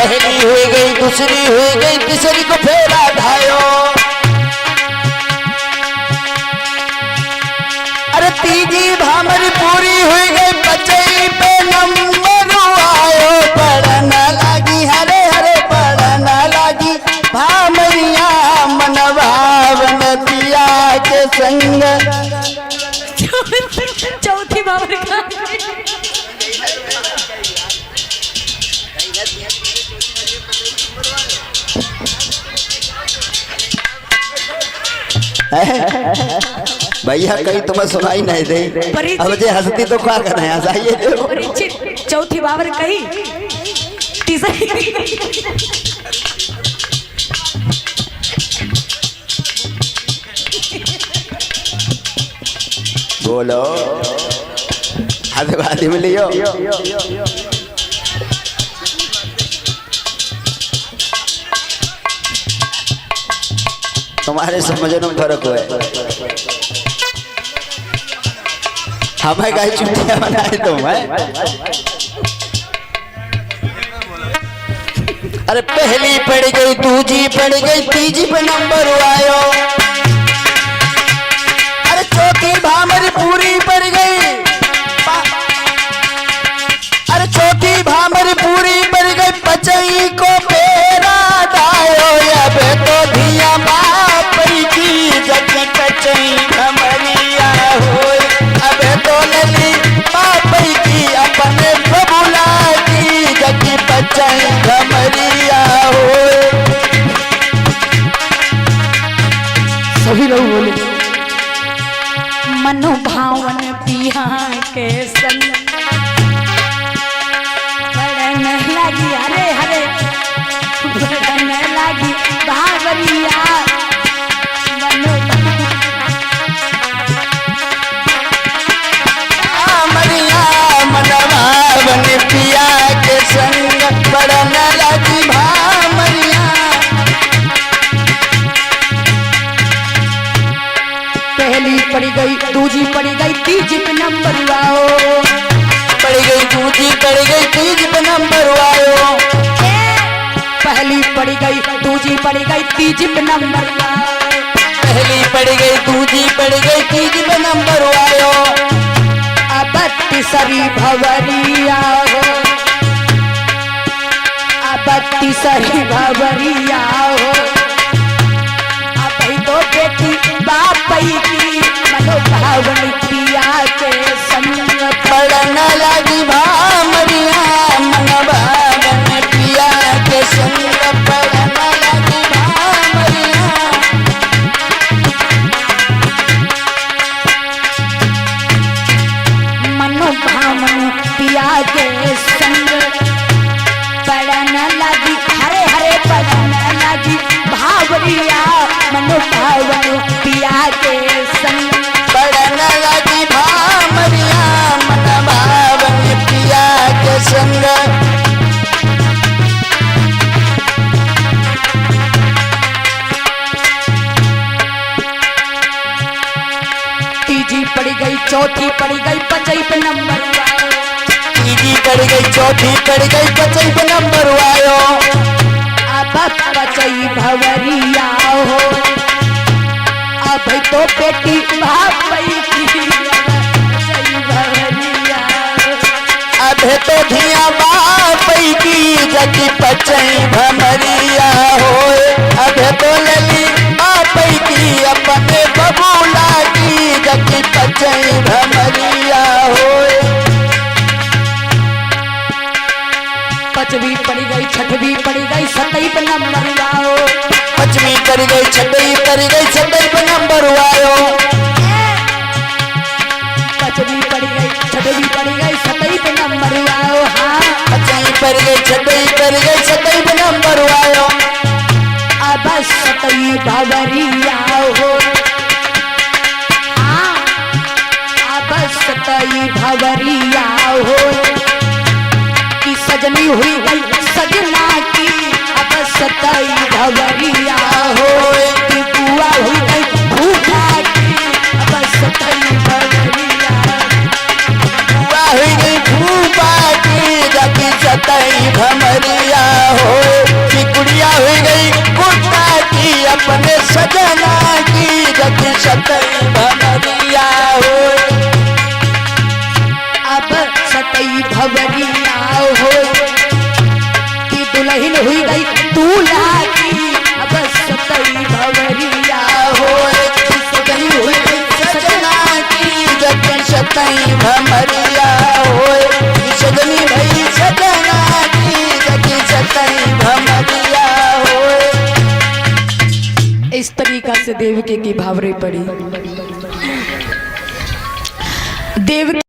पहली हो गई, दूसरी हो गई, तीसरी को फेरा धायो। अरे तीजी भामरी पूरी हो गई, बचई पे नंबर आयो। पढ़ना लागी हरे हरे पढ़ना लागी भामरिया मनभावन पिया के संग। चौथी भावर का भैया कहीं तुम्हें सुनाई नहीं दे, अब जे हंसती तो क्या करना है, हंसाइए। चौथी बाबर कही, तीसरी बोलो आदिवासी में लियो। तुम्हारे समझने में फर्क हुआ है, हमें कहीं चुटिया बनाए तुम है। अरे पहली पड़ गई, दूजी पड़ गई, तीजी पे नंबर आयो। अरे चौथी भामरी पूरी पड़ गई, अरे चौथी भामरी पूरी पड़ गई, पचई को फेरा दायो। अब तो धिया बाप की जग पचई भमरिया हो। अब तो लली बाप की अपने बबुला की जग पचई भमरिया हो। सभी लोग बोले मनोभावन पिया के संग। पढ़ने लगी हरे हरे पढ़ने लगी भावरिया मनभावन पिया के संग। पढ़ने लगी भामरिया, पहली पड़ी गई, दूजी पड़ी गई, तीजी पे नंबर आओ। पड़ गई, दूजी पड़ गई, तीजी पे नंबर आयो। पहली पड़ी गई, दूजी पड़ी गई, तीजी पे नंबर आओ। पहली पड़ गई, दूजी पड़ गई, तीजी पे नंबर आयो। अब तीसरी भवरिया हो, अब तीसरी भवरिया हो। अब दो बेटी बापई की मनोभावन पिया के संग। पढ़ने लगी भामरिया मनभावन पिया के संग। पढ़ने लगी भामरिया, मनोभावन पिया के संग। पढ़ने लगी हरे हरे पढ़ने लगी भावरिया मनोभावन पिया के संग। पढ़ने लगी भामरिया मनभावन पिया के संग। तीजी पड़ी गई, चौथी पड़ी गई, पचई पे नंबर आयो। तीजी पड़ गई, चौथी पड़ गई, पचई पे नंबर आयो। अब पचई भवरिया हो, अब तो बेटी भापई की पचई भवरिया। अब तो धिया बाप की जग पचई भमरिया हो। अब तो लली बाप की अपने बबूला की जग पचई भमरिया हो। पांचवी पड़ी गई, छठवीं पड़ी गई, सतई पे नंबर आओ। पांचवी पड़ गई, छठवीं पड़ गई, सतई पे नंबर आयो। पांचवी पड़ी गई, छठवीं पड़ी गई, सतई पे नंबर आओ। हाँ पांचवी पड़ गई, छठवीं पड़ गई, सतई पे नंबर आयो। अब सतई भवरिया हो, हाँ अब सतई भवरिया हो। की सजनी हुई गई सजना की, अब सतई भवरिया हो। की बुआ हुई गई भूखा की, अब सतई भवरिया। बुआ हुई गई भूपा की जग सतई भमरिया हो। सतई भमरिया हो अब सतई भवरिया हो कि दुल्हन हुई गई दूल्हा की अब सतई भवरिया हो सतई हुई सजना की जग सतई भमरिया हो सजनी भई सजना की जग सतई भमरिया हो। इस तरीका से देवकी की भावरे पड़ी। देवकी